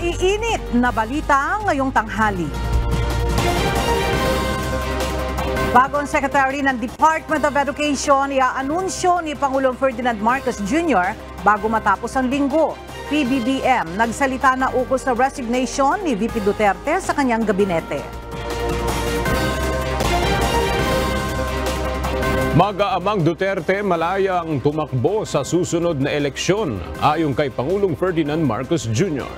Maiinit na balita ngayong tanghali. Bagong Secretary ng Department of Education, iaanunsyo ni Pangulong Ferdinand Marcos Jr. bago matapos ang linggo. PBBM nagsalita na ukol sa resignation ni VP Duterte sa kanyang gabinete. Mag-aamang Duterte malayang tumakbo sa susunod na eleksyon ayon kay Pangulong Ferdinand Marcos Jr.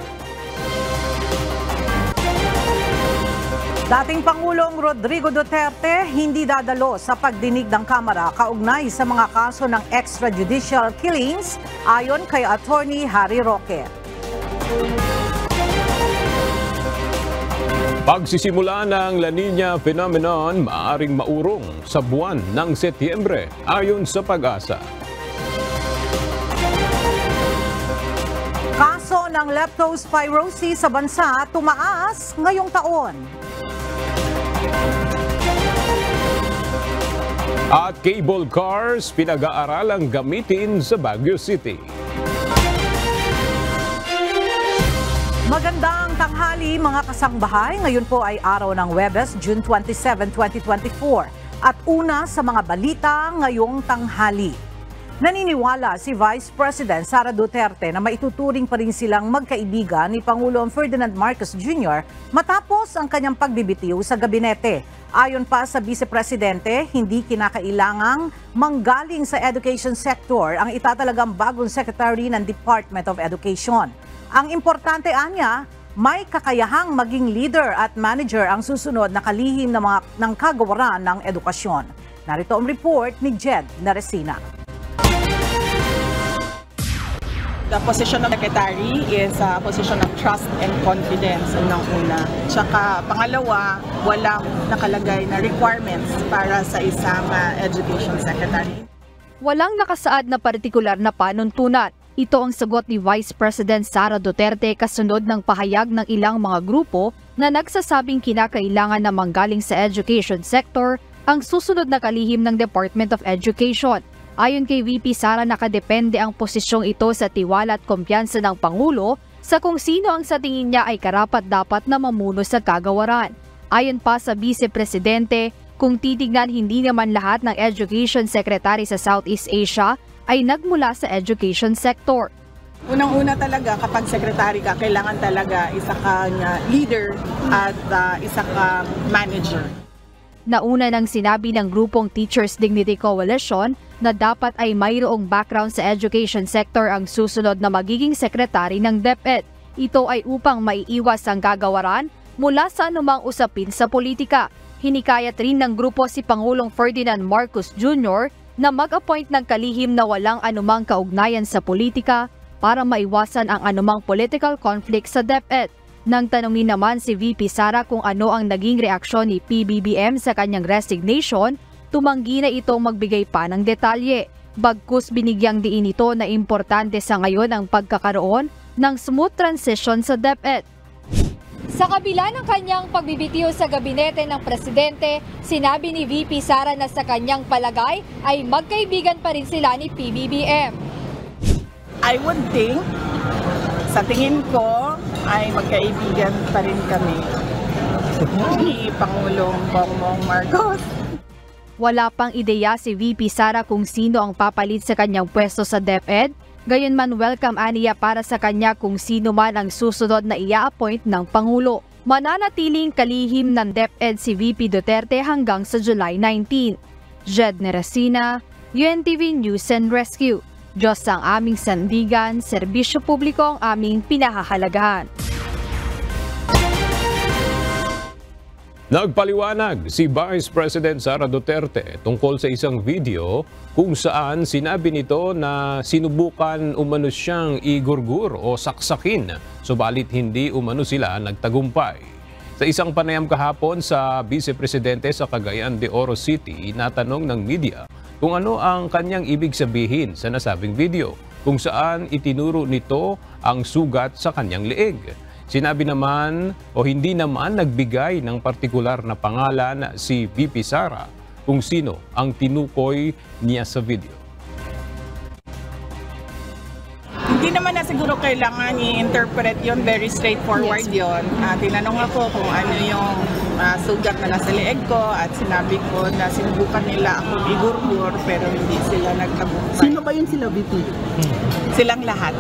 Dating Pangulong Rodrigo Duterte hindi dadalo sa pagdinig ng Kamara kaugnay sa mga kaso ng extrajudicial killings ayon kay Attorney Harry Roque. Pagsisimula ng La Niña phenomenon maaaring maurong sa buwan ng Setyembre ayon sa Pag-asa. Kaso ng leptospirosis sa bansa tumaas ngayong taon. At cable cars pinag-aaralang gamitin sa Baguio City. Magandang tanghali mga kasangbahay. Ngayon po ay araw ng Huwebes, June 27, 2024. At una sa mga balita ngayong tanghali. Naniniwala si Vice President Sara Duterte na maituturing pa rin silang magkaibigan ni Pangulong Ferdinand Marcos Jr. matapos ang kanyang pagbibitiw sa gabinete. Ayon pa sa Vice Presidente, hindi kinakailangang manggaling sa education sector ang itatalagang bagong Secretary ng Department of Education. Ang importante anya, may kakayahang maging leader at manager ang susunod na kalihim ng kagawaran ng edukasyon. Narito ang report ni Jed Naresina. The position of secretary is a position of trust and confidence unang-una. Tsaka pangalawa, walang nakalagay na requirements para sa isang education secretary. Walang nakasaad na partikular na panuntunan. Ito ang sagot ni Vice President Sara Duterte kasunod ng pahayag ng ilang mga grupo na nagsasabing kinakailangan na manggaling sa education sector ang susunod na kalihim ng Department of Education. Ayon kay VP Sara, nakadepende ang posisyong ito sa tiwala at kumpiyansa ng Pangulo sa kung sino ang sa tingin niya ay karapat-dapat na mamuno sa kagawaran. Ayon pa sa Vice Presidente, kung titignan hindi naman lahat ng Education Secretary sa Southeast Asia ay nagmula sa education sector. Unang-una talaga kapag secretary ka, kailangan talaga isa kang leader at isa kang manager. Nauna nang sinabi ng grupong Teachers Dignity Coalition na dapat ay mayroong background sa education sector ang susunod na magiging sekretary ng DepEd. Ito ay upang maiiwas ang kagawaran mula sa anumang usapin sa politika. Hinikayat rin ng grupo si Pangulong Ferdinand Marcos Jr. na mag-appoint ng kalihim na walang anumang kaugnayan sa politika para maiwasan ang anumang political conflict sa DepEd. Nang tanungin naman si VP Sara kung ano ang naging reaksyon ni PBBM sa kanyang resignation, tumanggi na itong magbigay pa ng detalye. Bagkus binigyang diin ito na importante sa ngayon ang pagkakaroon ng smooth transition sa DepEd. Sa kabila ng kanyang pagbibitiw sa gabinete ng presidente, sinabi ni VP Sara na sa kanyang palagay ay magkaibigan pa rin sila ni PBBM. I would think, sa tingin ko, ay magkaibigan pa rin kami ni Pangulong Bongbong Marcos. Wala pang ideya si VP Sara kung sino ang papalit sa kanyang pwesto sa DepEd. Gayunman welcome aniya para sa kanya kung sino man ang susunod na ia-appoint ng Pangulo. Mananatiling kalihim ng DepEd si VP Duterte hanggang sa July 19. Jed Naresina, UNTV News and Rescue. Diyos ang aming sandigan, serbisyo publiko ang aming pinahahalagahan. Nagpaliwanag si Vice President Sara Duterte tungkol sa isang video kung saan sinabi nito na sinubukan umano siyang igurgur o saksakin, subalit hindi umano sila nagtagumpay. Sa isang panayam kahapon sa Vice Presidente sa Cagayan de Oro City, natanong ng media kung ano ang kanyang ibig sabihin sa nasabing video, kung saan itinuro nito ang sugat sa kanyang leeg. Sinabi naman o hindi naman nagbigay ng partikular na pangalan si VP Sara kung sino ang tinukoy niya sa video. Hindi naman na siguro kailangan i-interpret yon, very straightforward yon. Tinanong ako kung ano yung sugat na nasa leeg ko at sinabi ko na sinubukan nila akong igurgur pero hindi sila nagtagumpay. Sino ba yun sila, VP? Silang lahat.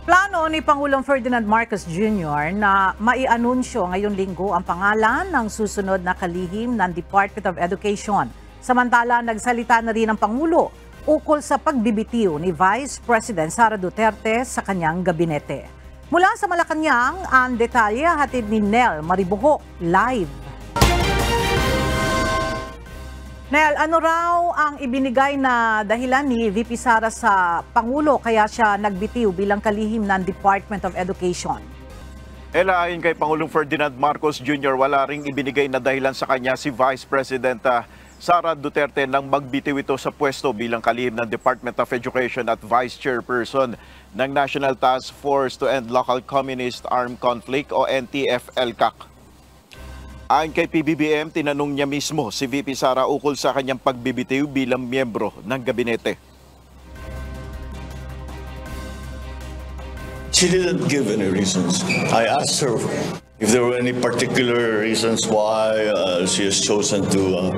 Plano ni Pangulong Ferdinand Marcos Jr. na maianunsyo ngayong linggo ang pangalan ng susunod na kalihim ng Department of Education. Samantala, nagsalita na rin ang Pangulo ukol sa pagbibitiw ni Vice President Sara Duterte sa kanyang gabinete. Mula sa Malacanang, ang detalye hatid ni Nel Maribuhok live. Nel, ano raw ang ibinigay na dahilan ni VP Sara sa Pangulo kaya siya nagbitiw bilang kalihim ng Department of Education? Ayon kay Pangulong Ferdinand Marcos Jr., wala ring ibinigay na dahilan sa kanya si Vice President Sara Duterte nang magbitiw ito sa pwesto bilang kalihim ng Department of Education at Vice Chairperson ng National Task Force to End Local Communist Armed Conflict o NTF-ELCAC. Ayon kay PBBM, tinanong niya mismo si VP Sara ukol sa kanyang pagbibitiw bilang miyembro ng gabinete. She didn't give any reasons. I asked her if there were any particular reasons why she has chosen to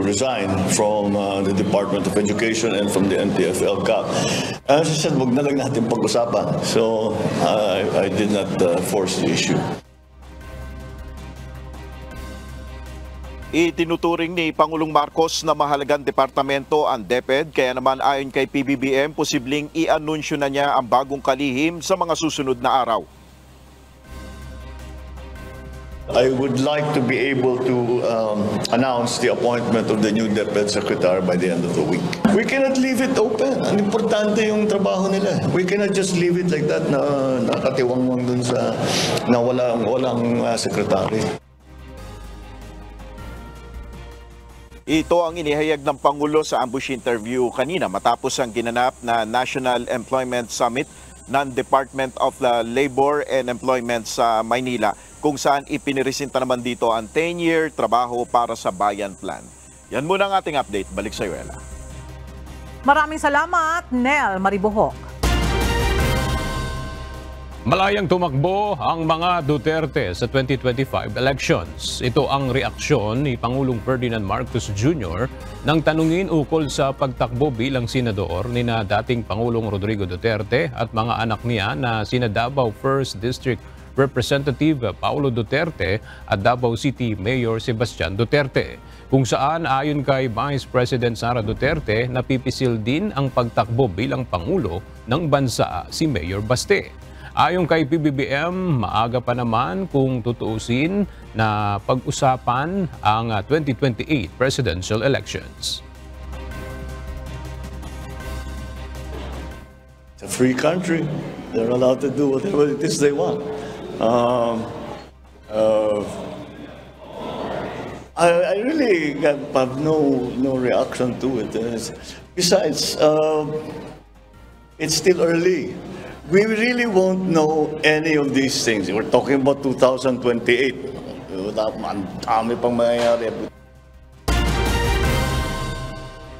resign from the Department of Education and from the NTF-ELCAC. She said, wag na lang natin pag-usapan. So I did not force the issue. Itinuturing ni Pangulong Marcos na mahalagang departamento ang DepEd, kaya naman ayon kay PBBM, posibleng i-anunsyo na niya ang bagong kalihim sa mga susunod na araw. I would like to be able to announce the appointment of the new DepEd Secretary by the end of the week. We cannot leave it open. Ang importante yung trabaho nila. We cannot just leave it like that na nakatiwangwang dun sa na walang secretary. Ito ang inihayag ng Pangulo sa ambush interview kanina matapos ang ginanap na National Employment Summit ng Department of Labor and Employment sa Maynila, kung saan ipiniresenta naman dito ang 10-year trabaho para sa bayan plan. Yan muna ang ating update. Balik sa iyo, Ella. Maraming salamat, Nel Maribuhok. Malayang tumakbo ang mga Duterte sa 2025 elections. Ito ang reaksyon ni Pangulong Ferdinand Marcos Jr. nang tanungin ukol sa pagtakbo bilang senador ni na dating Pangulong Rodrigo Duterte at mga anak niya na sina Davao 1st District Representative Paulo Duterte at Davao City Mayor Sebastian Duterte. Kung saan ayon kay Vice President Sara Duterte, napipisil din ang pagtakbo bilang Pangulo ng bansa si Mayor Baste. Ayon kay PBBM, maaga pa naman kung tutuusin na pag-usapan ang 2028 presidential elections. It's a free country. They're allowed to do whatever it is they want. I really have no reaction to it. Besides, it's still early. We really won't know any of these things. We're talking about 2028. Ang dami pang mangyayari.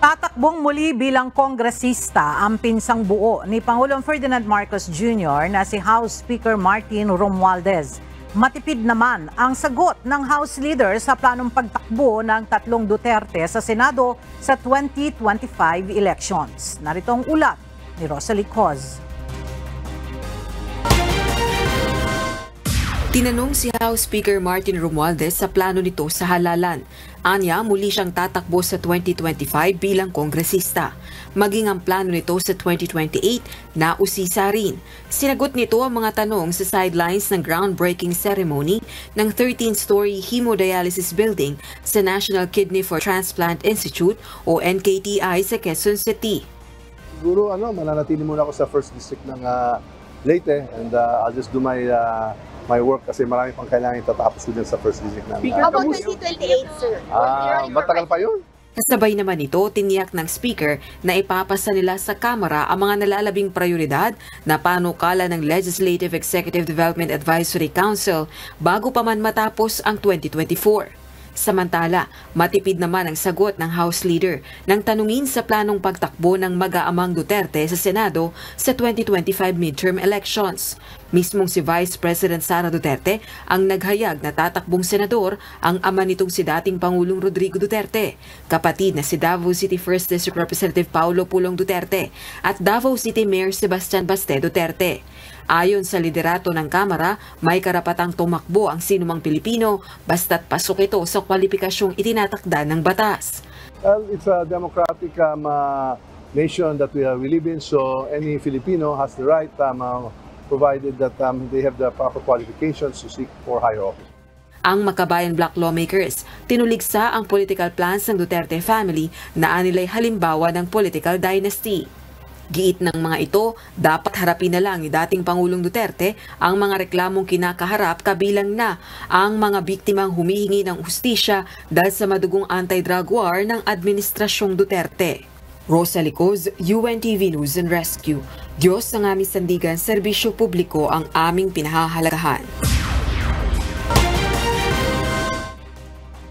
Tatakbong muli bilang kongresista ang pinsang buo ni Pangulong Ferdinand Marcos Jr. na si House Speaker Martin Romualdez. Matipid naman ang sagot ng House Leader sa planong pagtakbo ng tatlong Duterte sa Senado sa 2025 elections. Narito ang ulat ni Rosalie Coz. Tinanong si House Speaker Martin Romualdez sa plano nito sa halalan. Anya, muli siyang tatakbo sa 2025 bilang kongresista. Maging ang plano nito sa 2028 na usisa rin. Sinagot nito ang mga tanong sa sidelines ng groundbreaking ceremony ng 13-story hemodialysis building sa National Kidney for Transplant Institute o NKTI sa Quezon City. Siguro mananatili muna ako sa 1st District ng Leyte and I'll just do my work kasi marami pang kailangan itatapos din sa 1st District ng How about 2028, sir? Matagal pa yun. Kasabay naman ito, tiniyak ng Speaker na ipapasa nila sa Kamara ang mga nalalabing prioridad na panukala ng Legislative Executive Development Advisory Council bago pa man matapos ang 2024. Samantala, matipid naman ang sagot ng House Leader nang tanungin sa planong pagtakbo ng mag-aamang Duterte sa Senado sa 2025 midterm elections. Mismong si Vice President Sara Duterte ang naghayag na tatakbong senador ang ama nitong si dating Pangulong Rodrigo Duterte, kapatid na si Davao City 1st District Representative Paulo Pulong Duterte at Davao City Mayor Sebastian Baste Duterte. Ayon sa liderato ng Kamara, may karapatang tumakbo ang sinumang Pilipino basta't pasok ito sa kwalipikasyong itinatakda ng batas. Well, it's a democratic nation that we live in, so any Filipino has the right, provided that they have the proper qualifications to seek for higher office. Ang Makabayan Black lawmakers, tinuligsa ang political plans ng Duterte family na anilay halimbawa ng political dynasty. Giit ng mga ito, dapat harapin na lang ni dating Pangulong Duterte ang mga reklamong kinakaharap kabilang na ang mga biktimang humihingi ng hustisya dahil sa madugong anti-drug war ng Administrasyong Duterte. Rosa Licoz, UNTV News and Rescue. Diyos ang aming sandigan, serbisyo publiko ang aming pinahahalagahan.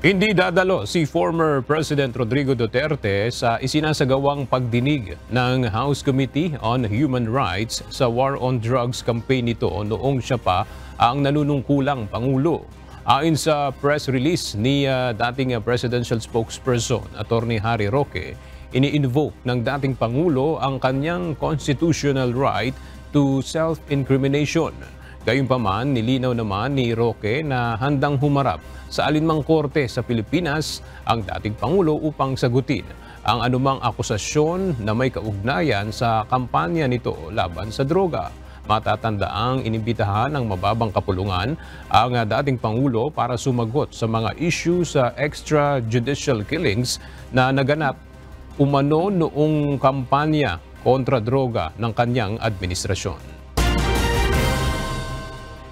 Hindi dadalo si former President Rodrigo Duterte sa isinasagawang pagdinig ng House Committee on Human Rights sa War on Drugs campaign nito noong siya pa ang nanunungkulang Pangulo. Ayon sa press release ni dating presidential spokesperson, Attorney Harry Roque, ini-invoke ng dating Pangulo ang kanyang constitutional right to self-incrimination. Gayunpaman, nilinaw naman ni Roque na handang humarap sa alinmang korte sa Pilipinas ang dating Pangulo upang sagutin ang anumang akusasyon na may kaugnayan sa kampanya nito laban sa droga. Matatandaang inimbitahan ng mababang kapulungan ang dating Pangulo para sumagot sa mga issue sa extrajudicial killings na naganap umano noong kampanya kontra droga ng kanyang administrasyon.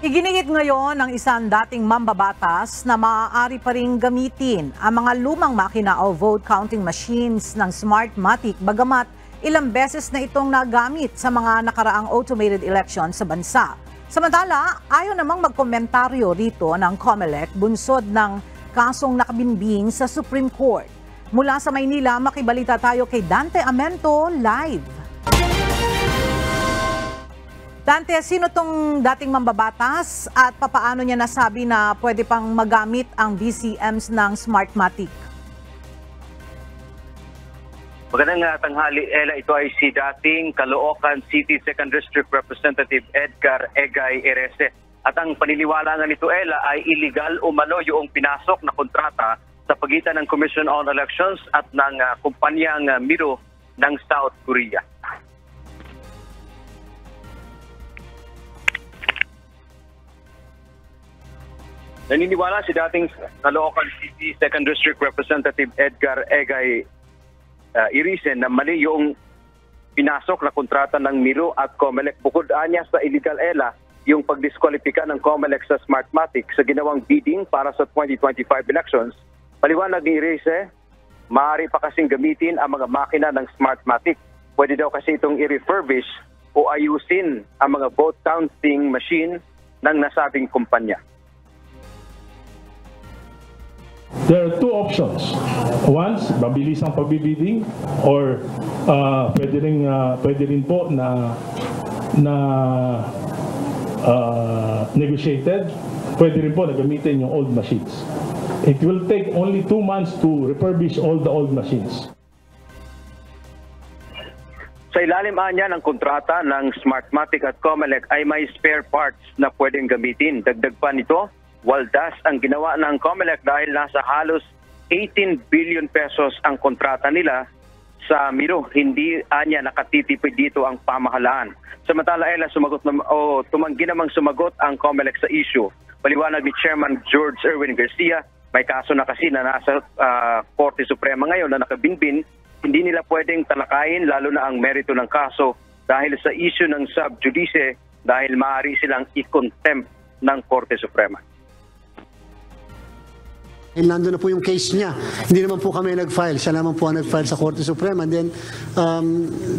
Iginigit ngayon ng isang dating mambabatas na maaari pa ring gamitin ang mga lumang makina o vote counting machines ng Smartmatic bagamat ilang beses na itong nagamit sa mga nakaraang automated elections sa bansa. Samantala, ayaw namang magkomentaryo rito ng COMELEC bunsod ng kasong nakabinbing sa Supreme Court. Mula sa Maynila, makibalita tayo kay Dante Amento live. Dante, sino tong dating mambabatas at papaano niya nasabi na pwede pang magamit ang VCMs ng Smartmatic? Magandang tanghali, Ella. Ito ay si dating Caloocan City 2nd District Representative Edgar Egay Erese. At ang paniniwala nga nito, Ella, ay illegal umano yung pinasok na kontrata sa pagitan ng Commission on Elections at ng kumpanyang Miro ng South Korea. Naniniwala si dating Caloocan City 2nd District Representative Edgar Egay Erese na mali yung pinasok na kontrata ng Miro at COMELEC. Bukod anya sa illegal, Ella, yung pagdiskwalipika ng COMELEC sa Smartmatic sa ginawang bidding para sa 2025 elections. Paliwanag ni Erese, maaari pa kasing gamitin ang mga makina ng Smartmatic. Pwede daw kasi itong i-refurbish o ayusin ang mga vote counting machine ng nasabing kumpanya. There are two options. Once, mabilis ang pagbibidding or pwede rin po na negotiated. Pwede rin po na gamitin yung old machines. It will take only 2 months to refurbish all the old machines. Sa ilalim niya ng kontrata ng Smartmatic at COMELEC ay may spare parts na pwedeng gamitin. Dagdag pa nito, waldas ang ginawa ng COMELEC dahil nasa halos 18 billion pesos ang kontrata nila sa Miro. Hindi anya nakatitipid dito ang pamahalaan. Samantala, Ella, tumanggi namang sumagot ang COMELEC sa issue. Paliwanag ni Chairman George Erwin Garcia, may kaso na kasi na nasa Korte Suprema ngayon na nakabinbin. Hindi nila pwedeng talakayin lalo na ang merito ng kaso dahil sa issue ng sub judice dahil maaari silang i-contempt ng Korte Suprema. Nandun na po yung case niya. Hindi naman po kami nag-file. Siya naman po ang nag-file sa Korte Suprema. And then,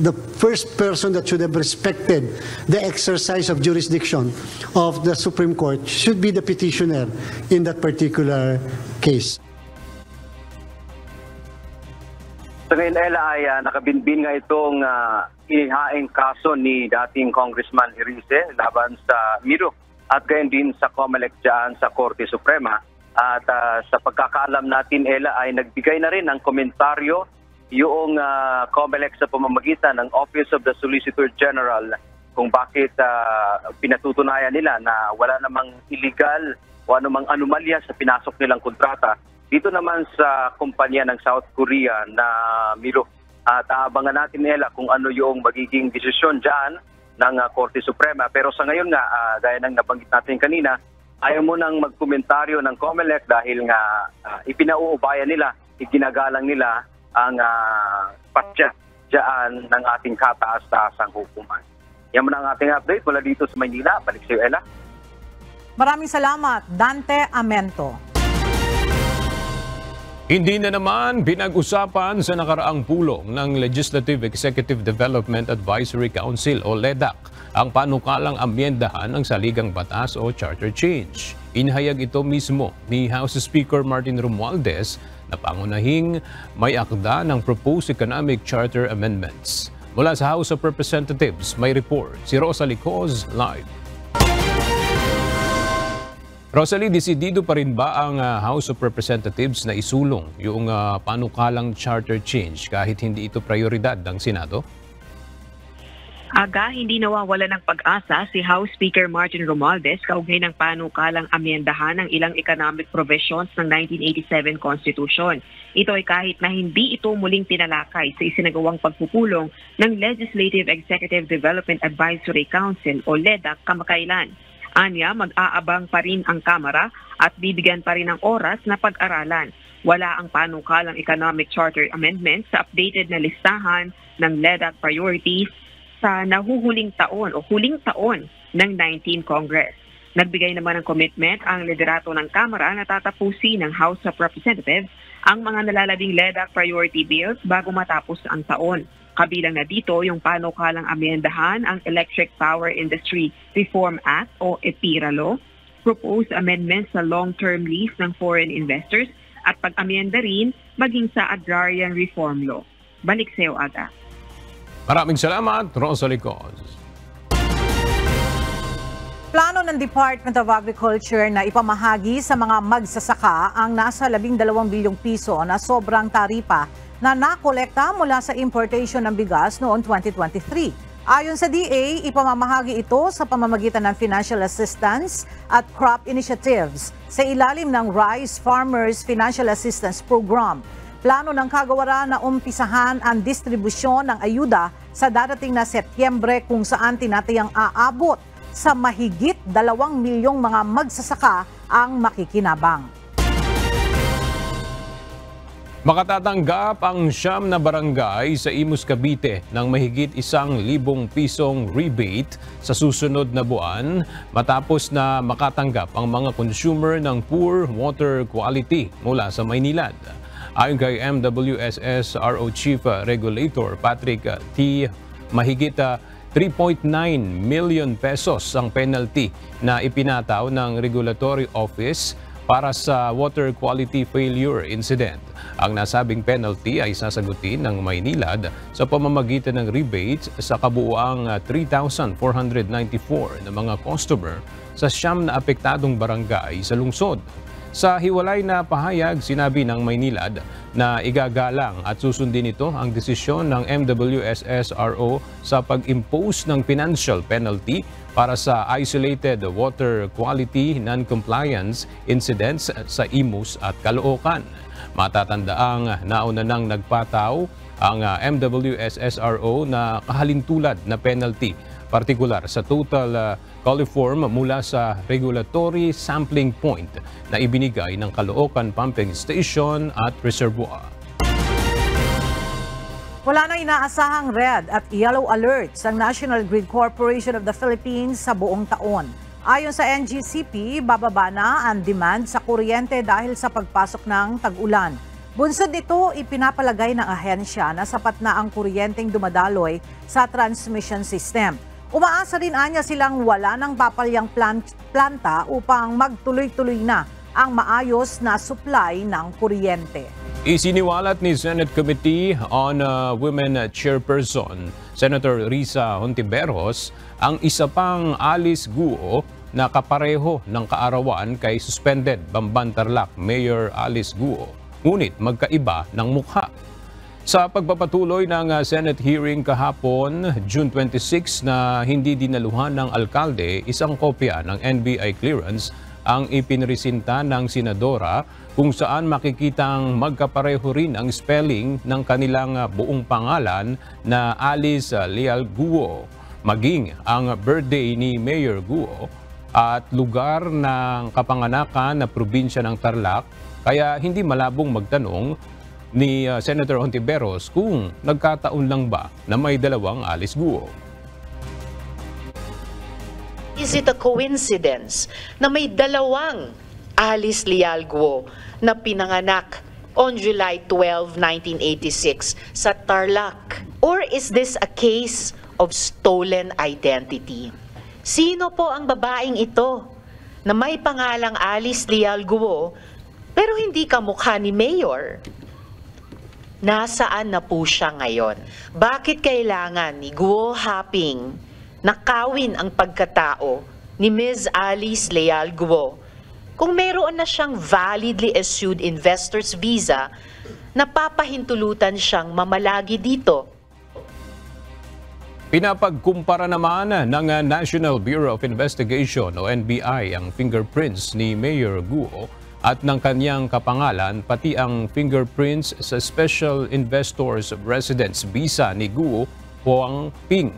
the first person that should have respected the exercise of jurisdiction of the Supreme Court should be the petitioner in that particular case. Sa ngayon, Ella, ay nakabinbin nga itong inihaing kaso ni dating Congressman Erice laban sa Miro at gayon din sa COMELEC dyan sa Korte Suprema. At sa pagkakaalam natin, Ella, ay nagbigay na rin ng komentaryo yung COMELEC sa pamamagitan ng Office of the Solicitor General kung bakit pinatutunayan nila na wala namang illegal o anumang anomalya sa pinasok nilang kontrata dito naman sa kumpanya ng South Korea na Miro. At aabangan natin, Ella, kung ano yung magiging desisyon dyan ng Korte Suprema. Pero sa ngayon nga, gaya ng nabanggit natin kanina, ayaw mo nang magkomentaryo ng COMELEC dahil nga ipinauubayan nila, iginagalang nila ang patya dyan ng ating kataas-taasang hukuman. Yan muna ang ating update mula dito sa Maynila. Balik sa iyo, Ella. Maraming salamat, Dante Amento. Hindi na naman pinag-usapan sa nakaraang pulong ng Legislative Executive Development Advisory Council o LEDAC ang panukalang amyendahan ng saligang batas o charter change. Inihayag ito mismo ni House Speaker Martin Romualdez na pangunahing may akda ng proposed economic charter amendments. Mula sa House of Representatives, may report si Rosalie Coz live. Rosalie, desidido pa rin ba ang House of Representatives na isulong yung panukalang charter change kahit hindi ito prioridad ng Senado? Aga, hindi nawawala ng pag-asa si House Speaker Martin Romualdez kaugnay ng panukalang amyendahan ng ilang economic provisions ng 1987 Constitution. Ito ay kahit na hindi ito muling tinalakay sa isinagawang pagpupulong ng Legislative Executive Development Advisory Council o LEDAC kamakailan. Anya, mag-aabang pa rin ang Kamara at bibigyan pa rin ng oras na pag-aralan. Wala ang panukalang economic charter amendment sa updated na listahan ng LEDAC priorities sa nahuhuling taon o huling taon ng 19 Congress. Nagbigay naman ng commitment ang liderato ng Kamara na tatapusin ng House of Representatives ang mga nalalabing LEDAC priority bills bago matapos ang taon. Kabilang na dito yung panukalang amyendahan ang Electric Power Industry Reform Act o EPIRA Law, proposed amendments sa long-term lease ng foreign investors at pag-amyenda rin maging sa Agrarian Reform Law. Balik sa iyo, Aga. Maraming salamat, Rosalie Coz. Plano ng Department of Agriculture na ipamahagi sa mga magsasaka ang nasa 12 bilyong piso na sobrang taripa na nakolekta mula sa importation ng bigas noong 2023. Ayon sa DA, ipamamahagi ito sa pamamagitan ng financial assistance at crop initiatives sa ilalim ng Rice Farmers Financial Assistance Program. Plano ng kagawaran na umpisahan ang distribusyon ng ayuda sa darating na Setyembre kung saan tinatayang aabot sa mahigit 2 milyong mga magsasaka ang makikinabang. Makatatanggap ang 9 na barangay sa Imus, Cavite ng mahigit 1,000 pisong rebate sa susunod na buwan matapos na makatanggap ang mga consumer ng poor water quality mula sa Maynilad. Ayon kay MWSS RO Chief Regulator Patrick T. mahigit 3.9 million pesos ang penalty na ipinataw ng Regulatory Office para sa water quality failure incident. Ang nasabing penalty ay sasagutin ng Maynilad sa pamamagitan ng rebates sa kabuuang 3,494 na mga customer sa 9 na apektadong barangay sa lungsod. Sa hiwalay na pahayag, sinabi ng Maynilad na igagalang at susundin ito ang desisyon ng MWSS-RO sa pag-impose ng financial penalty para sa isolated water quality non-compliance incidents sa Imus at Caloocan. Matatandaang nauna nang nagpataw ang MWSS-RO na kahalintulad na penalty, partikular sa total coliform mula sa regulatory sampling point na ibinigay ng Caloocan Pumping Station at Reservoir. Wala na inaasahang red at yellow alerts ang National Grid Corporation of the Philippines sa buong taon. Ayon sa NGCP, bababa na ang demand sa kuryente dahil sa pagpasok ng tag-ulan. Bunsod nito, ipinapalagay ng ahensya na sapat na ang kuryenteng dumadaloy sa transmission system. Umaasa rin anya silang wala ng papalyang planta upang magtuloy-tuloy na ang maayos na supply ng kuryente. Isiniwalat ni Senate Committee on Women Chairperson Senator Risa Hontiveros ang isa pang Alice Guo na kapareho ng kaarawan kay suspended Bamban Tarlac Mayor Alice Guo, ngunit magkaiba ng mukha. Sa pagpapatuloy ng Senate hearing kahapon, June 26 na hindi dinaluhan ng alkalde, isang kopya ng NBI clearance ang ipinresinta ng senadora kung saan makikitang magkapareho rin ang spelling ng kanilang buong pangalan na Alice Leal Guo, maging ang birthday ni Mayor Guo at lugar ng kapanganakan na probinsya ng Tarlac, kaya hindi malabong magtanong ni Senator Hontiveros kung nagkataon lang ba na may dalawang Alice Guo. Is it a coincidence na may dalawang Alice Leal Guo na pinanganak on July 12, 1986 sa Tarlac? Or is this a case of stolen identity? Sino po ang babaeng ito na may pangalang Alice Leal Guo pero hindi kamukha ni Mayor? Nasaan na po siya ngayon? Bakit kailangan ni Guo Haping nakawin ang pagkatao ni Ms. Alice Leal Guo kung meron na siyang validly issued investor's visa na papahintulutan siyang mamalagi dito? Pinapagkumpara naman ng National Bureau of Investigation o NBI ang fingerprints ni Mayor Guo at ng kanyang kapangalan, pati ang fingerprints sa Special Investors Residence Visa ni Guo Huang Ping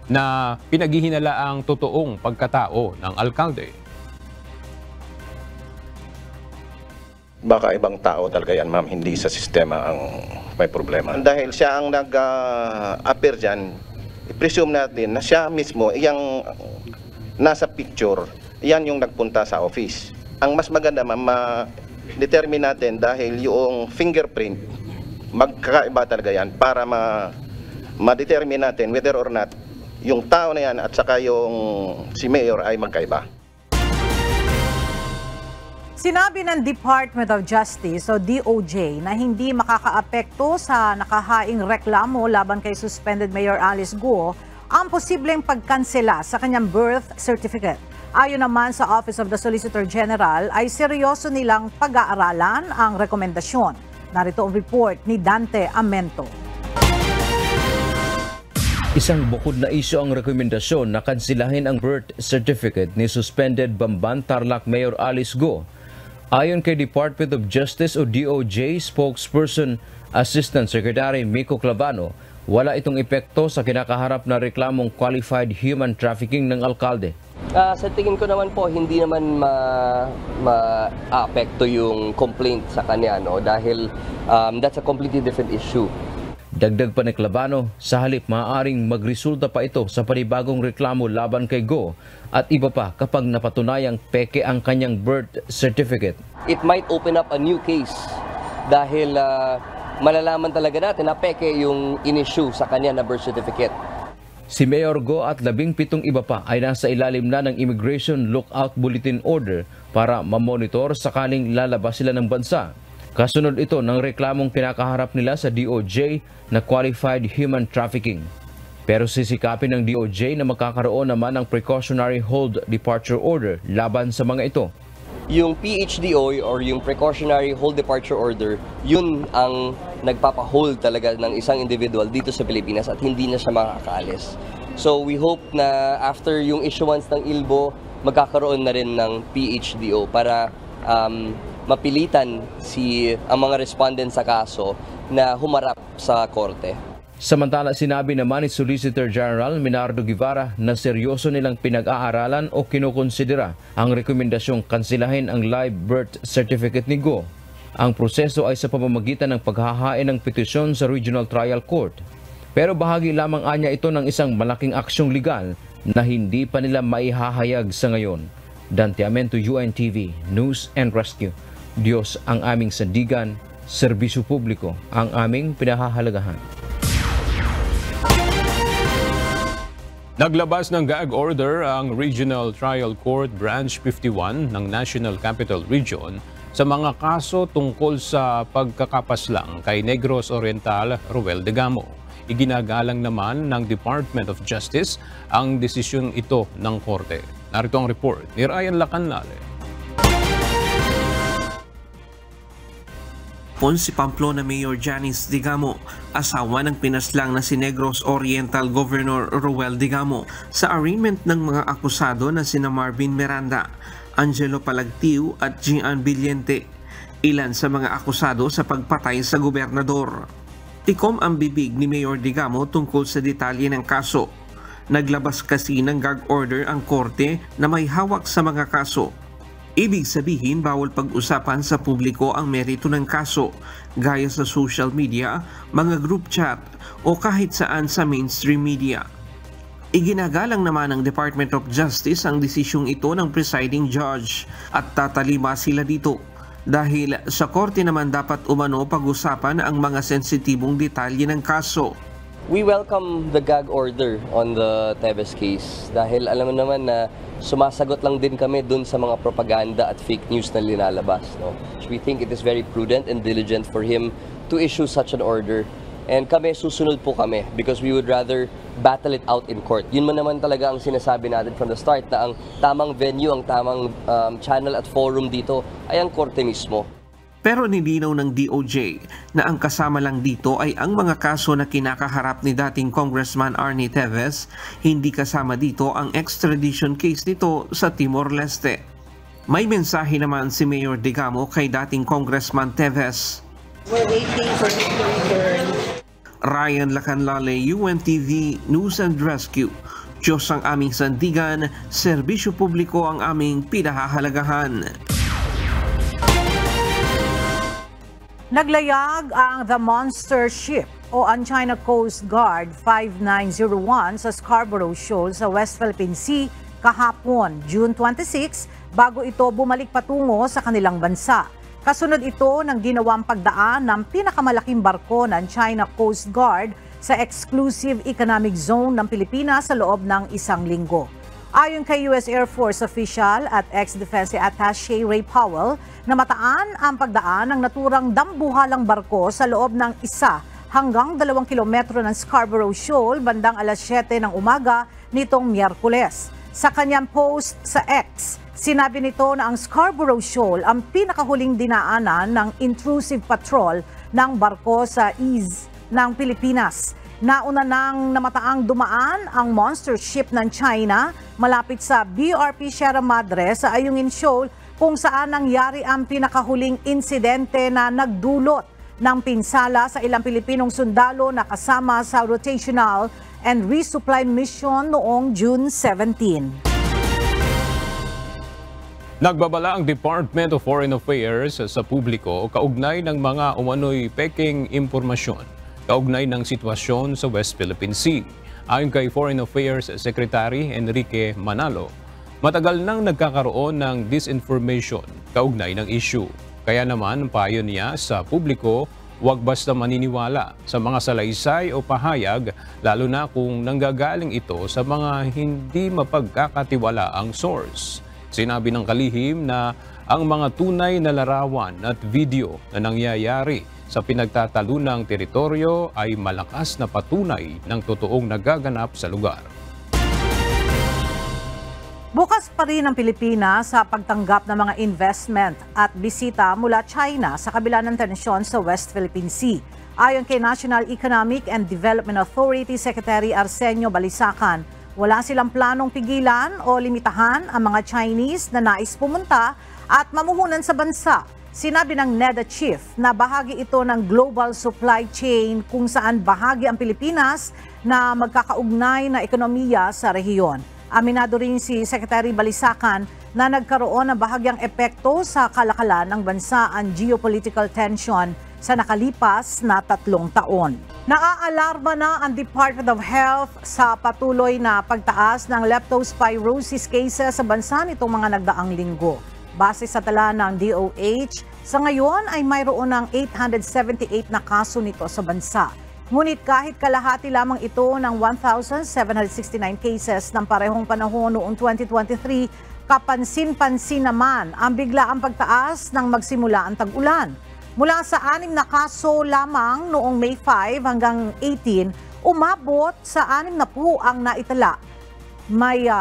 na pinaghihinala ang totoong pagkatao ng alkalde. Baka ibang tao talaga yan, ma'am, hindi sa sistema ang may problema. Dahil siya ang nag-appear dyan, i-presume natin na siya mismo, yung nasa picture, yan yung nagpunta sa office. Ang mas maganda, ma'am, ma-determine natin dahil yung fingerprint, magkakaiba talaga yan para ma-determine natin whether or not yung tao na yan at saka yung si Mayor ay magkaiba. Sinabi ng Department of Justice o DOJ na hindi makakaapekto sa nakahaing reklamo laban kay suspended Mayor Alice Guo ang posibleng pagkansela sa kanyang birth certificate. Ayon naman sa Office of the Solicitor General ay seryoso nilang pag-aaralan ang rekomendasyon. Narito ang report ni Dante Amento. Isang bukod na isyu ang rekomendasyon na kansilahin ang birth certificate ni suspended Bamban Tarlac Mayor Alice Guo. Ayon kay Department of Justice o DOJ spokesperson Assistant Secretary Miko Clavano, wala itong epekto sa kinakaharap na reklamong qualified human trafficking ng alkalde. Sa tingin ko naman po, hindi naman ma-apekto yung complaint sa kanya, no? Dahil that's a completely different issue. Dagdag pa ni Clavano, sa halip maaaring magresulta pa ito sa panibagong reklamo laban kay Guo at iba pa kapag napatunayang peke ang kanyang birth certificate. It might open up a new case dahil malalaman talaga natin na peke yung in-issue sa kanya na birth certificate. Si Mayor Guo at 17 iba pa ay nasa ilalim na ng Immigration Lookout Bulletin Order para mamonitor sakaling lalabas sila ng bansa. Kasunod ito ng reklamong kinakaharap nila sa DOJ na qualified human trafficking. Pero sisikapin ng DOJ na magkakaroon naman ng precautionary hold departure order laban sa mga ito. Yung PHDO or yung precautionary hold departure order, yun ang nagpapahold talaga ng isang individual dito sa Pilipinas at hindi na siya makakaalis. So we hope na after yung issuance ng ILBO, magkakaroon na rin ng PHDO para mapilitan ang mga respondent sa kaso na humarap sa korte. Samantala, sinabi naman ni Solicitor General Minardo Guevara na seryoso nilang pinag-aaralan o kinukonsidera ang rekomendasyong kansilahin ang live birth certificate ni Guo. Ang proseso ay sa pamamagitan ng paghahain ng petisyon sa Regional Trial Court. Pero bahagi lamang anya ito ng isang malaking aksyong legal na hindi pa nila maihahayag sa ngayon. Dante Amento, UNTV, News and Rescue. Diyos ang aming sandigan, serbisyo publiko ang aming pinahahalagahan. Naglabas ng gag order ang Regional Trial Court Branch 51 ng National Capital Region sa mga kaso tungkol sa pagkakapaslang kay Negros Oriental Ruel Degamo. Iginagalang naman ng Department of Justice ang desisyon ito ng korte. Narito ang report ni Ryan Lacanale. Si Pamplona Mayor Janice Degamo, asawa ng pinaslang na si Negros Oriental Governor Ruel Degamo sa arraignment ng mga akusado na sina Marvin Miranda, Angelo Palagtiu at Gian Villente, ilan sa mga akusado sa pagpatay sa gobernador. Tikom ang bibig ni Mayor Degamo tungkol sa detalye ng kaso. Naglabas kasi ng gag order ang korte na may hawak sa mga kaso. Ibig sabihin, bawal pag-usapan sa publiko ang merito ng kaso, gaya sa social media, mga group chat, o kahit saan sa mainstream media. Iginagalang naman ng Department of Justice ang desisyong ito ng presiding judge at tatalima sila dito. Dahil sa korte naman dapat umano pag-usapan ang mga sensitibong detalye ng kaso. We welcome the gag order on the Teves case dahil alam mo naman na sumasagot lang din kami dun sa mga propaganda at fake news na linalabas. No? So we think it is very prudent and diligent for him to issue such an order. And kami, susunod po kami because we would rather battle it out in court. Yun man naman talaga ang sinasabi natin from the start na ang tamang venue, ang tamang channel at forum dito ay ang korte mismo. Pero nilinaw ng DOJ na ang kasama lang dito ay ang mga kaso na kinakaharap ni dating Congressman Arnie Teves, hindi kasama dito ang extradition case nito sa Timor-Leste. May mensahe naman si Mayor Degamo kay dating Congressman Teves. We're waiting for him to return. Ryan Lacanale, UNTV News and Rescue. Diyos ang aming sandigan, serbisyo publiko ang aming pinahahalagahan. Naglayag ang The Monster Ship o ang China Coast Guard 5901 sa Scarborough Shoal sa West Philippine Sea kahapon, June 26, bago ito bumalik patungo sa kanilang bansa. Kasunod ito ng ginawang pagdaan ng pinakamalaking barko ng China Coast Guard sa Exclusive Economic Zone ng Pilipinas sa loob ng isang linggo. Ayon kay US Air Force official at ex-Defense Attaché Ray Powell, namataan ang pagdaan ng naturang dambuhalang barko sa loob ng 1 hanggang 2 kilometro ng Scarborough Shoal bandang alas 7 ng umaga nitong Miyerkules. Sa kanyang post sa X, sinabi nito na ang Scarborough Shoal ang pinakahuling dinaanan ng intrusive patrol ng barko sa east ng Pilipinas. Nauna nang namataang dumaan ang monster ship ng China malapit sa BRP Sierra Madre sa Ayungin Shoal kung saan nangyari ang pinakahuling insidente na nagdulot ng pinsala sa ilang Pilipinong sundalo na kasama sa rotational and resupply mission noong June 17. Nagbabala ang Department of Foreign Affairs sa publiko kaugnay ng mga umano'y peking impormasyon kaugnay ng sitwasyon sa West Philippine Sea. Ayon kay Foreign Affairs Secretary Enrique Manalo, matagal nang nagkakaroon ng disinformation kaugnay ng issue. Kaya naman payo niya sa publiko, huwag basta maniniwala sa mga salaysay o pahayag, lalo na kung nanggagaling ito sa mga hindi mapagkakatiwalaang source. Sinabi ng kalihim na ang mga tunay na larawan at video na nangyayari sa pinagtatalunang teritoryo ay malakas na patunay ng totoong nagaganap sa lugar. Bukas pa rin ang Pilipinas sa pagtanggap ng mga investment at bisita mula China sa kabila ng tensyon sa West Philippine Sea. Ayon kay National Economic and Development Authority Secretary Arsenio Balisacan, wala silang planong pigilan o limitahan ang mga Chinese na nais pumunta at mamuhunan sa bansa. Sinabi ng NEDA chief na bahagi ito ng global supply chain kung saan bahagi ang Pilipinas na magkakaugnay na ekonomiya sa rehiyon. Aminado rin si Secretary Balisacan na nagkaroon ng bahagyang epekto sa kalakalan ng bansa ang geopolitical tension sa nakalipas na 3 taon. Naaalarma na ang Department of Health sa patuloy na pagtaas ng leptospirosis cases sa bansa nitong mga nagdaang linggo. Base sa tala ng DOH, sa ngayon ay mayroon ng 878 na kaso nito sa bansa. Ngunit kahit kalahati lamang ito ng 1,769 cases ng parehong panahon noong 2023, kapansin-pansin naman ang biglaang pagtaas ng magsimula ang tag-ulan. Mula sa 6 na kaso lamang noong May 5 hanggang 18, umabot sa 6 na po ang naitala. May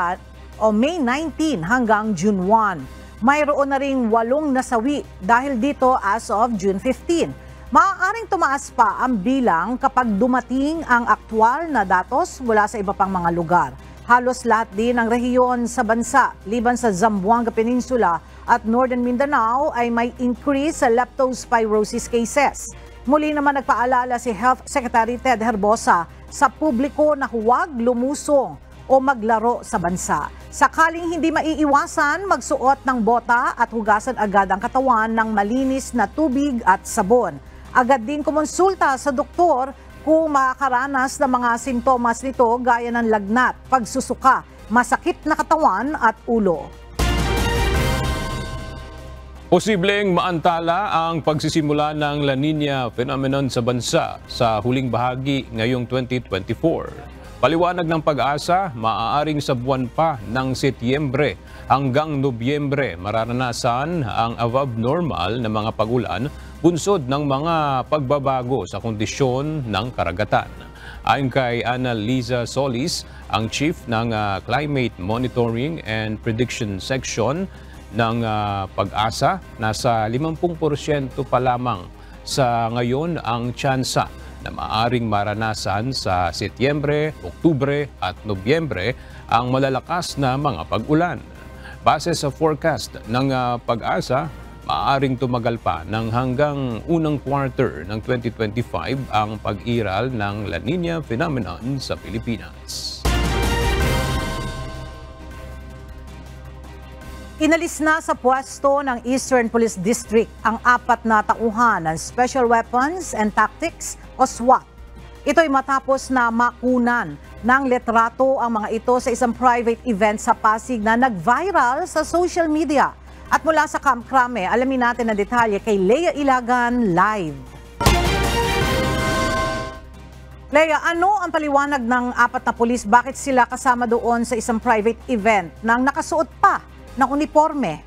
May 19 hanggang June 1. Mayroon na ring 8 nasawi dahil dito as of June 15. Maaaring tumaas pa ang bilang kapag dumating ang aktwal na datos mula sa iba pang mga lugar. Halos lahat din ng rehiyon sa bansa, liban sa Zamboanga Peninsula at Northern Mindanao ay may increase sa leptospirosis cases. Muli naman nagpaalala si Health Secretary Ted Herbosa sa publiko na huwag lumusong o maglaro sa bansa. Sakaling hindi maiiwasan, magsuot ng bota at hugasan agad ang katawan ng malinis na tubig at sabon. Agad din kumonsulta sa doktor kung makakaranas ng mga sintomas nito gaya ng lagnat, pagsusuka, masakit na katawan at ulo. Posibleng maantala ang pagsisimula ng La Nina phenomenon sa bansa sa huling bahagi ngayong 2024. Paliwanag ng Pag-asa, maaaring sa buwan pa ng Setyembre hanggang Nobyembre mararanasan ang above normal na mga pag-ulan bunsod ng mga pagbabago sa kondisyon ng karagatan. Ayon kay Annalisa Solis, ang Chief ng Climate Monitoring and Prediction Section ng Pag-asa, nasa 50% pa lamang sa ngayon ang tsansa na maaring maranasan sa Setyembre, Oktubre at Nobyembre ang malalakas na mga pag-ulan. Base sa forecast ng Pag-asa, maaring tumagal pa ng hanggang unang quarter ng 2025 ang pag-iral ng La Nina phenomenon sa Pilipinas. Inalis na sa pwesto ng Eastern Police District ang 4 na tauhan ng Special Weapons and Tactics o SWAT. Ito'y matapos na makunan ng letrato ang mga ito sa isang private event sa Pasig na nag-viral sa social media. At mula sa Camp Crame, alamin natin ang detalye kay Lea Ilagan live. Lea, ano ang paliwanag ng 4 na pulis? Bakit sila kasama doon sa isang private event nang nakasuot pa ng uniforme?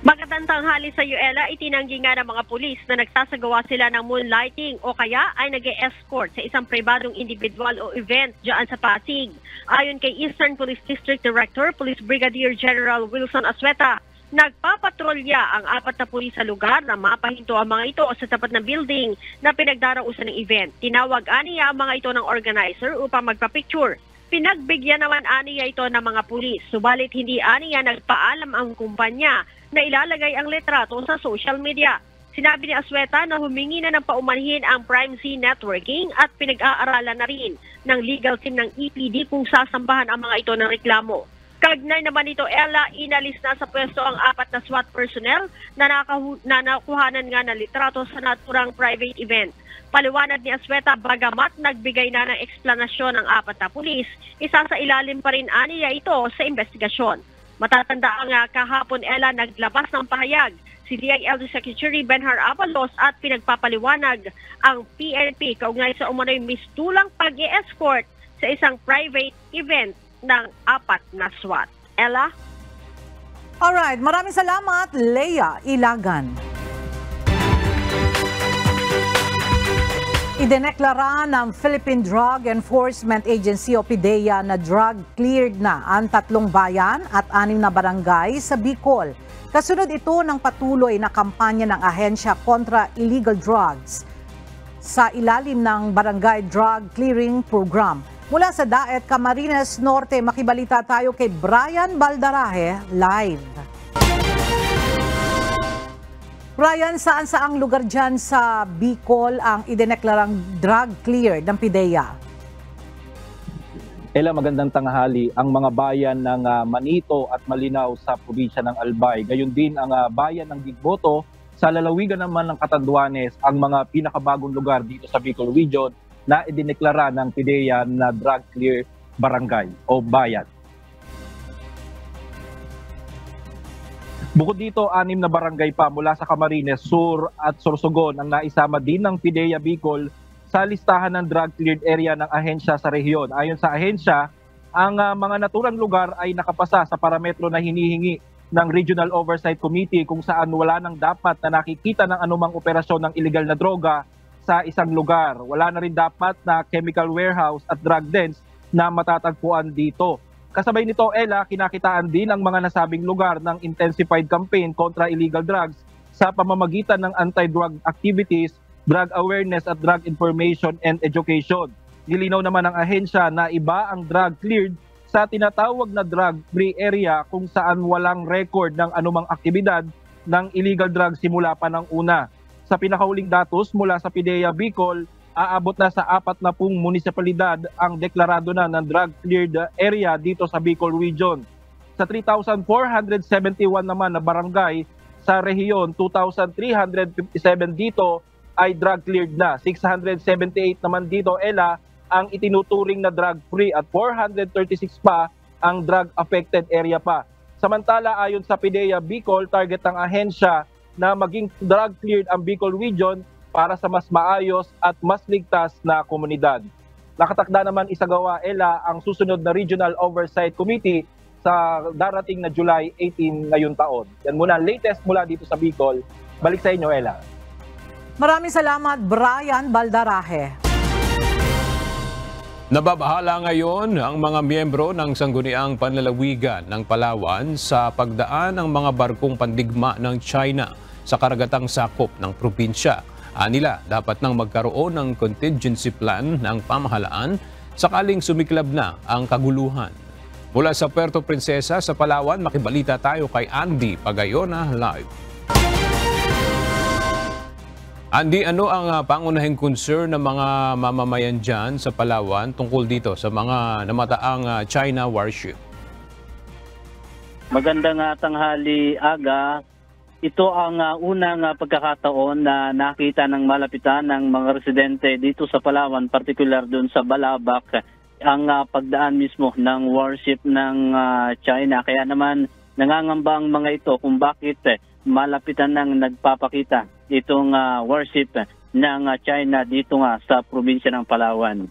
Magandang tanghali sa Yuela, itinanggi nga ng mga pulis na nagsasagawa sila ng moonlighting o kaya ay nag-e-escort sa isang pribadong individual o event dyan sa Pasig. Ayon kay Eastern Police District Director, Police Brigadier General Wilson Asueta, nagpapatrolya ang 4 na pulis sa lugar na mapahinto ang mga ito sa tapat ng building na pinagdarausan ng event. Tinawag aniya ang mga ito ng organizer upang magpa-picture. Pinagbigyan naman aniya ito ng mga pulis, subalit hindi aniya nagpaalam ang kumpanya na ilalagay ang letrato sa social media. Sinabi ni Asueta na humingi na ng paumanhin ang Prime C Networking at pinag-aaralan na rin ng legal team ng EPD kung sasambahan ang mga ito ng reklamo. Kagnay naman ito, Ella, inalis na sa pwesto ang 4 na SWAT personnel na nakuhanan nga ng litrato sa naturang private event. Paliwanag ni Asueta, bagamat nagbigay na ng eksplanasyon ang 4 na pulis, isa sa ilalim pa rin aniya ito sa investigasyon. Matatanda ang kahapon, Ella, naglabas ng pahayag si DILG Secretary Benhar Abalos at pinagpapaliwanag ang PNP kaugnay sa umano'y mistulang pag-e-escort sa isang private event ng 4 na SWAT. Ella? Alright, maraming salamat, Lea Ilagan. Idineklara ng Philippine Drug Enforcement Agency o PDEA na drug-cleared na ang 3 bayan at 6 na barangay sa Bicol. Kasunod ito ng patuloy na kampanya ng ahensya kontra illegal drugs sa ilalim ng Barangay Drug Clearing Program. Mula sa Daet, Camarines Norte, makibalita tayo kay Brian Baldarahe live. Brian, saan-saang lugar dyan sa Bicol ang idineklarang drug cleared ng PDEA? Ella, magandang tanghali. Ang mga bayan ng Manito at Malinaw sa probinsya ng Albay. Gayon din ang bayan ng Digboto sa lalawigan naman ng Catanduanes, ang mga pinakabagong lugar dito sa Bicol Region na idineklara ng PDEA na drug clear barangay o bayan. Bukod dito, 6 na barangay pa mula sa Camarines Sur at Sorsogon ang naisama din ng PDEA Bicol sa listahan ng drug-cleared area ng ahensya sa rehiyon. Ayon sa ahensya, ang mga naturang lugar ay nakapasa sa parametro na hinihingi ng Regional Oversight Committee kung saan wala nang dapat na nakikita ng anumang operasyon ng illegal na droga sa isang lugar. Wala na rin dapat na chemical warehouse at drug dens na matatagpuan dito. Kasabay nito, Ella, kinakitaan din ang mga nasabing lugar ng intensified campaign kontra illegal drugs sa pamamagitan ng anti-drug activities, drug awareness at drug information and education. Nilinaw naman ng ahensya na iba ang drug cleared sa tinatawag na drug-free area kung saan walang record ng anumang aktibidad ng illegal drugs simula pa ng una. Sa pinakahuling datos mula sa PIDEA Bicol, aabot na sa 40 munisipalidad ang deklarado na ng drug-cleared area dito sa Bicol Region. Sa 3,471 naman na barangay sa rehiyon, 2,357 dito ay drug-cleared na. 678 naman dito, Ella, ang itinuturing na drug-free at 436 pa ang drug-affected area pa. Samantala, ayon sa PIDEA Bicol, target ng ahensya na maging drug-cleared ang Bicol Region para sa mas maayos at mas ligtas na komunidad. Nakatakda naman isagawa, Ella, ang susunod na Regional Oversight Committee sa darating na July 18 ngayong taon. Yan muna ang latest mula dito sa Bicol. Balik sa inyo, Ella. Maraming salamat, Brian Baldaraje. Nababahala ngayon ang mga miyembro ng Sangguniang Panlalawigan ng Palawan sa pagdaan ng mga barkong pandigma ng China sa karagatang sakop ng probinsya. Anila, dapat nang magkaroon ng contingency plan ng pamahalaan sakaling sumiklab na ang kaguluhan. Mula sa Puerto Princesa sa Palawan, makibalita tayo kay Andy Pagayona live. Andy, ano ang pangunahing concern ng mga mamamayan dyan sa Palawan tungkol dito sa mga namataang China warship? Magandang tanghali, Aga. Ito ang unang pagkakataon na nakita ng malapitan ng mga residente dito sa Palawan, particular doon sa Balabac, ang pagdaan mismo ng warship ng China. Kaya naman nangangamba ang mga ito kung bakit malapitan ng nagpapakita itong warship ng China dito nga sa probinsya ng Palawan.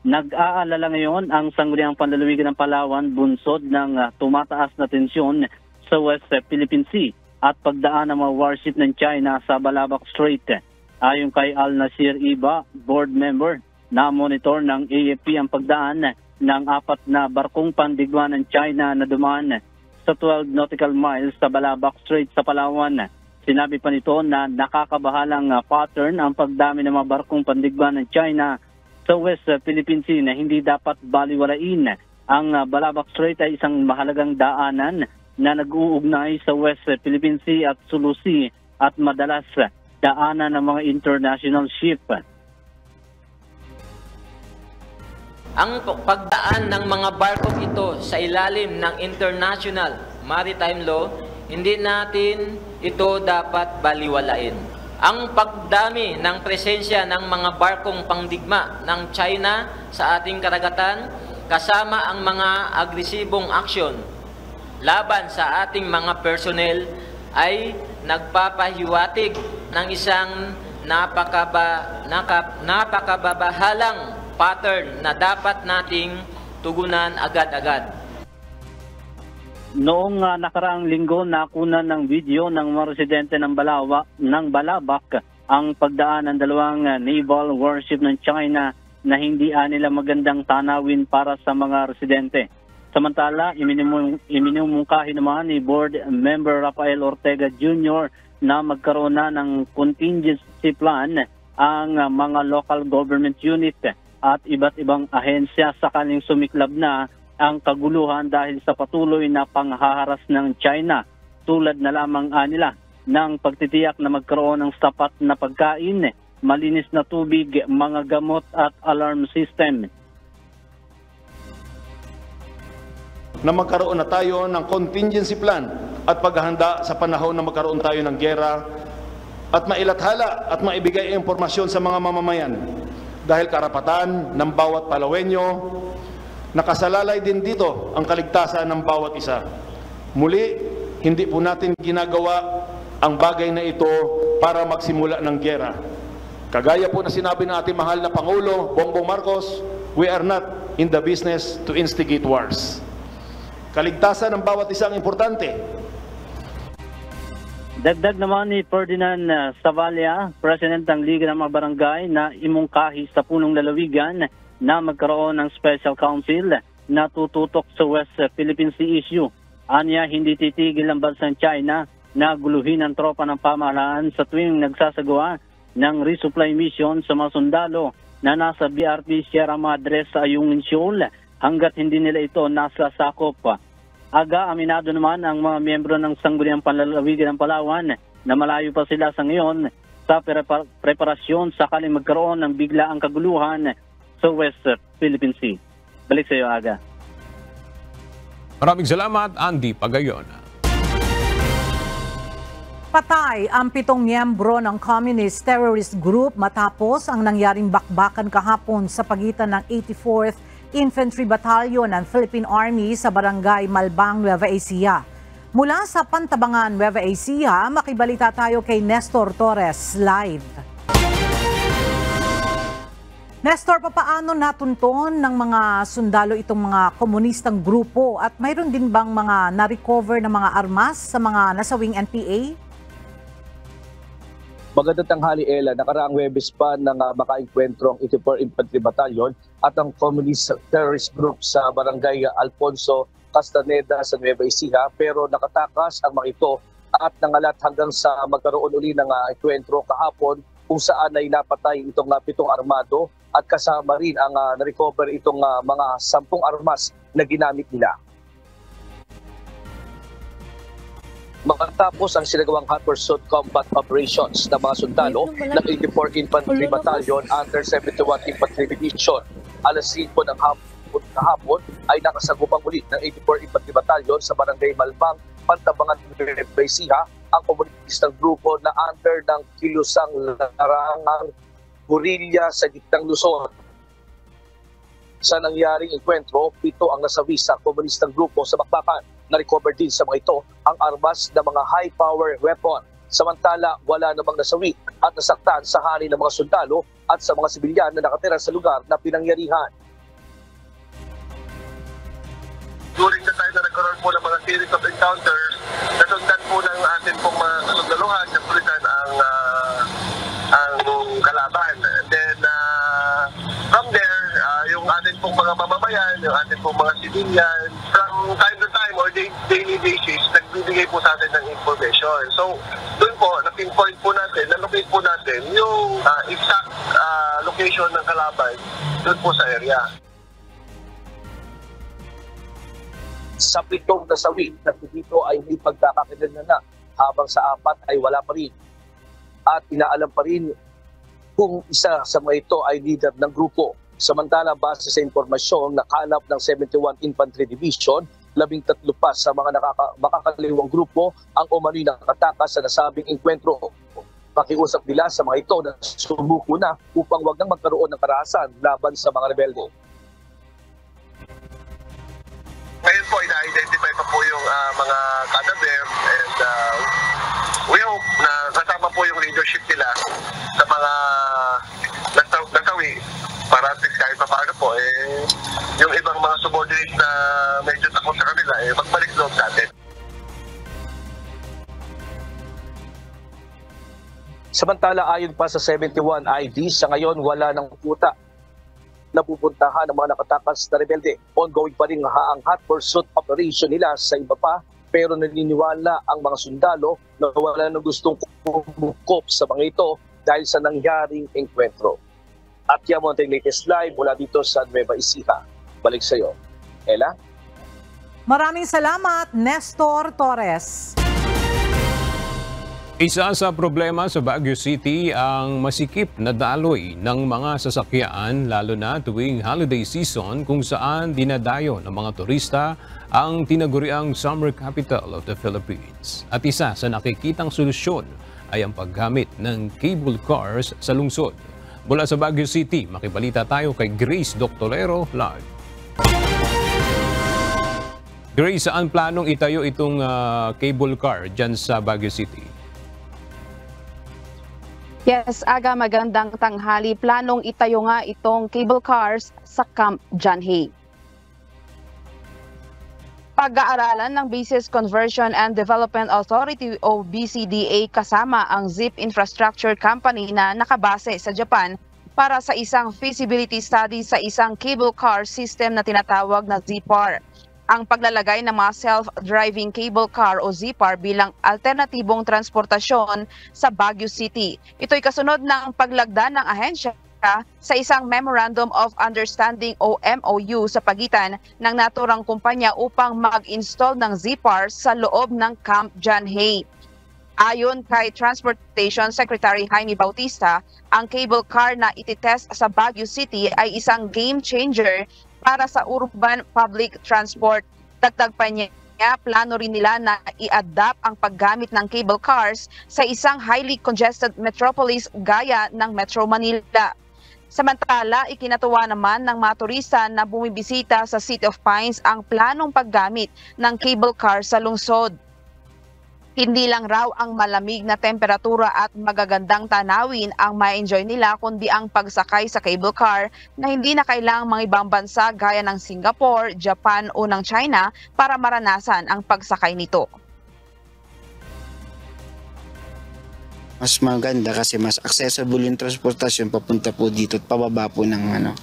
Nag-aalala ngayon ang Sangguniang Panlalawigan ng Palawan bunsod ng tumataas na tensyon sa West Philippine Sea at pagdaan ng mga warship ng China sa Balabac Strait. Ayon kay Al Nasir Iba, board member, na monitor ng AFP ang pagdaan ng 4 na barkong pandigma ng China na dumaan sa 12 nautical miles sa Balabac Strait sa Palawan. Sinabi pa nito na nakakabahalang pattern ang pagdami ng mga barkong pandigma ng China sa West Philippine Sea na hindi dapat baliwalain. Ang Balabac Strait ay isang mahalagang daanan na nag-uugnay sa West Philippine Sea at Sulu Sea at madalas daanan ng mga international ship. Ang pagdaan ng mga barkong ito sa ilalim ng international maritime law, hindi natin ito dapat baliwalain. Ang pagdami ng presensya ng mga barkong pangdigma ng China sa ating karagatan kasama ang mga agresibong aksyon laban sa ating mga personnel ay nagpapahiwatig ng isang napakababahalang pattern na dapat nating tugunan agad-agad. Noong nakaraang linggo, nakunan ng video ng mga residente ng Balabac ang pagdaan ng 2 naval warship ng China na hindi nila magandang tanawin para sa mga residente. Samantala, iminumungkahi naman ni board member Rafael Ortega Jr. na magkaroon na ng contingency plan ang mga local government unit at iba't ibang ahensya sakaling sumiklab na ang kaguluhan dahil sa patuloy na panghaharas ng China, tulad na lamang nila ng pagtitiyak na magkaroon ng sapat na pagkain, malinis na tubig, mga gamot at alarm system. Na magkaroon na tayo ng contingency plan at paghahanda sa panahon na magkaroon tayo ng giyera at mailathala at maibigay impormasyon sa mga mamamayan. Dahil karapatan ng bawat Palawenyo, nakasalalay din dito ang kaligtasan ng bawat isa. Muli, hindi po natin ginagawa ang bagay na ito para magsimula ng giyera. Kagaya po na sinabi ng ating mahal na Pangulo, Bongbong Marcos, we are not in the business to instigate wars. Kaligtasan ng bawat isang importante. Dagdag naman ni Ferdinand Savalia, President ng Liga ng mga Barangay, na imungkahi sa punong lalawigan na magkaroon ng Special Council na tututok sa West Philippine Sea issue. Anya, hindi titigil ang bansang China na guluhin ang tropa ng pamahalaan sa tuwing nagsasagawa ng resupply mission sa mga sundalo na nasa BRP Sierra Madre sa Ayungin Shoal hanggat hindi nila ito nasa sakop. Aga, aminado naman ang mga miyembro ng Sangguniang Panlalawigan ng Palawan na malayo pa sila sa ngayon sa preparasyon sakaling magkaroon ng biglaang kaguluhan sa West Philippine Sea. Balik sa iyo, Aga. Maraming salamat, Andy Pagayon. Patay ang 7 miyembro ng Communist Terrorist Group matapos ang nangyaring bakbakan kahapon sa pagitan ng 84th Infantry Battalion ng Philippine Army sa Barangay Malbang, Nueva Ecija. Mula sa Pantabangan, Nueva Ecija, makibalita tayo kay Nestor Torres live. Nestor, papaano natunton ng mga sundalo itong mga komunistang grupo at mayroon din bang mga na-recover na mga armas sa mga nasawing NPA? Magandang tanghali, Ella. Nakaraang Huwebes pa nang makaengkwentro ang 84 Infantry Battalion at ang Communist Terrorist Group sa Barangay Alfonso Castaneda sa Nueva Ecija, pero nakatakas ang mga ito at nangalat hanggang sa magkaroon uli ng engkwentro kahapon kung saan ay napatay itong 7 armado at kasama rin ang na-recover itong mga 10 armas na ginamit nila. Matapos ang sinagawang hot pursuit combat operations ng mga sundalo ng 84 Infantry Battalion under 71 Infantry Division, alas 5 ng hapon kahapon ay nakasagupang ulit ng 84 Infantry Battalion sa Barangay Malbang, Pantabangan, Nueva Ecija, ang komunistang grupo na under ng kilusang larangang gurilya sa gitnang Luzon. Sa nangyaring enkwentro, 7 ang nasawi sa komunistang grupo sa bakbakan. Na-recover din sa mga ito ang armas ng mga high-power weapon. Samantala, wala namang nasawi at nasaktan sa hari ng mga sundalo at sa mga sibilyan na nakatira sa lugar na pinangyarihan. During the time na nagkaroon po ng mga series of encounters, nasundan po ng atin pong mga kasundaluhan na pulisan ang kalaban. And then, from there, yung atin pong mga mamamayan, yung atin pong mga civilian, from time to time or daily basis, nagbibigay po sa atin ng information. So, doon po, na-pinpoint po natin, na-locate po natin yung exact location ng kalaban doon po sa area. Sa 7 nasawi na dito ay may pagkakakilanlan na habang sa 4 ay wala pa rin. At inaalam pa rin kung isa sa mga ito ay leader ng grupo. Samantala, base sa impormasyon, nakalap ng 71 Infantry Division, 13 pa sa mga makakaliwang grupo ang umano'y nakatakas sa nasabing enkwentro. Pakiusap nila sa mga ito na sumuko na upang wag nang magkaroon ng karahasan laban sa mga rebelde. Ngayon po, ina-identify pa po yung mga cadaver and we hope na kasama po yung leadership nila sa mga nasawi para at least kahit pa paano po, yung ibang mga subordinates na medyo takot sa kanila, magbalik loob sa atin. Samantala, ayon pa sa 71 ID, sa ngayon wala ng kuta na pupuntahan ng mga nakatakas na rebelde. Ongoing pa rin ang hot pursuit operation nila sa iba pa, pero naniniwala ang mga sundalo na wala nang gustong kumukop sa mga ito dahil sa nangyaring enkwentro. At yan mo ang latest live mula dito sa Nueva Ecija. Balik sa iyo, Ella. Maraming salamat, Nestor Torres. Isa sa problema sa Baguio City ang masikip na daloy ng mga sasakyan lalo na tuwing holiday season kung saan dinadayo ng mga turista ang tinaguriang summer capital of the Philippines. At isa sa nakikitang solusyon ay ang paggamit ng cable cars sa lungsod. Mula sa Baguio City, makibalita tayo kay Grace Doctorero live. Grace, saan planong itayo itong cable car dyan sa Baguio City? Yes, Aga, magandang tanghali. Planong itayo nga itong cable cars sa Camp John Hay. Pag-aaralan ng Business Conversion and Development Authority o BCDA kasama ang Zip Infrastructure Company na nakabase sa Japan para sa isang feasibility study sa isang cable car system na tinatawag na ZPAR. Ang paglalagay ng mga self-driving cable car o ZPAR bilang alternatibong transportasyon sa Baguio City. Ito'y kasunod ng paglagda ng ahensya sa isang Memorandum of Understanding o MOU sa pagitan ng naturang kumpanya upang mag-install ng ZPAR sa loob ng Camp John Hay. Ayon kay Transportation Secretary Jaime Bautista, ang cable car na ititest sa Baguio City ay isang game changer para sa urban public transport. Dagdag pa niya, plano rin nila na i-adapt ang paggamit ng cable cars sa isang highly congested metropolis gaya ng Metro Manila. Samantala, ikinatuwa naman ng mga turista na bumibisita sa City of Pines ang planong paggamit ng cable car sa lungsod. Hindi lang raw ang malamig na temperatura at magagandang tanawin ang ma-enjoy nila, kundi ang pagsakay sa cable car na hindi na kailangang mga ibang bansa gaya ng Singapore, Japan o ng China para maranasan ang pagsakay nito. Mas maganda kasi mas accessible yung transportasyon papunta po dito at pababa po ng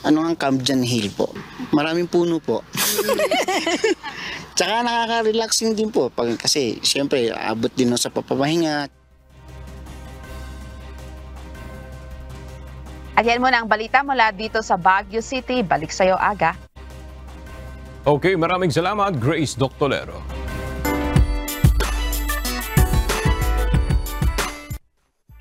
ang Camp John Hill po. Maraming puno po. Tsaka nakaka-relaxing din po kasi siyempre abot din sa papapahinga. At yan muna ang balita mula dito sa Baguio City. Balik sa'yo, Aga. Okay, maraming salamat, Grace Doctolero.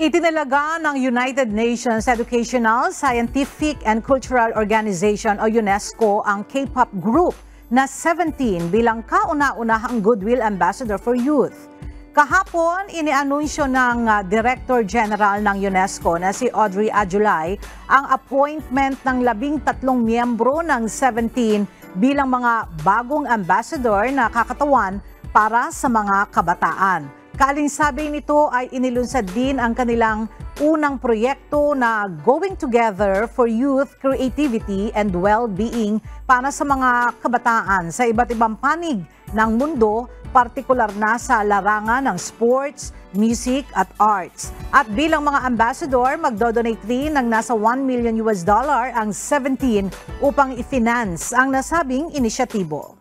Itinalaga ng United Nations Educational, Scientific and Cultural Organization o UNESCO ang K-pop group na 17 bilang kauna-unahang Goodwill Ambassador for Youth. Kahapon, inianunsyo ng Director General ng UNESCO na si Audrey Ajoulay ang appointment ng 13 miyembro ng 17 bilang mga bagong ambassador na kakatawan para sa mga kabataan. Kaalinsabay nito ay inilunsad din ang kanilang unang proyekto na Going Together for Youth Creativity and Well-Being para sa mga kabataan sa iba't ibang panig ng mundo, partikular na sa larangan ng sports, music at arts. At bilang mga ambassador, magdodonate rin ng nasa $1 million ang 17 upang i-finance ang nasabing inisyatibo.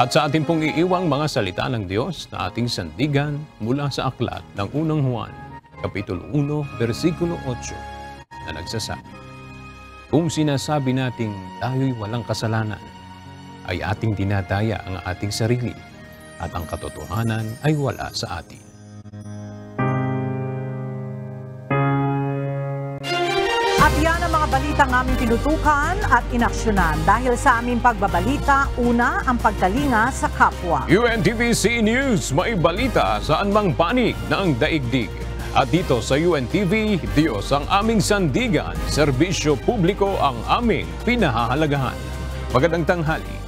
At sa ating pong iiwang mga salita ng Diyos na ating sandigan mula sa aklat ng unang Juan, Kapitulo 1, versikulo 8, na nagsasabi, kung sinasabi nating tayo'y walang kasalanan, ay ating dinadaya ang ating sarili at ang katotohanan ay wala sa atin. At yan ang mga balitang aming tinutukan at inaksyonan. Dahil sa aming pagbabalita, una ang pagkalinga sa kapwa. UNTV News, may balita saan mang panig ng daigdig. At dito sa UNTV, Diyos ang aming sandigan, serbisyo publiko ang aming pinahahalagahan. Magandang tanghali.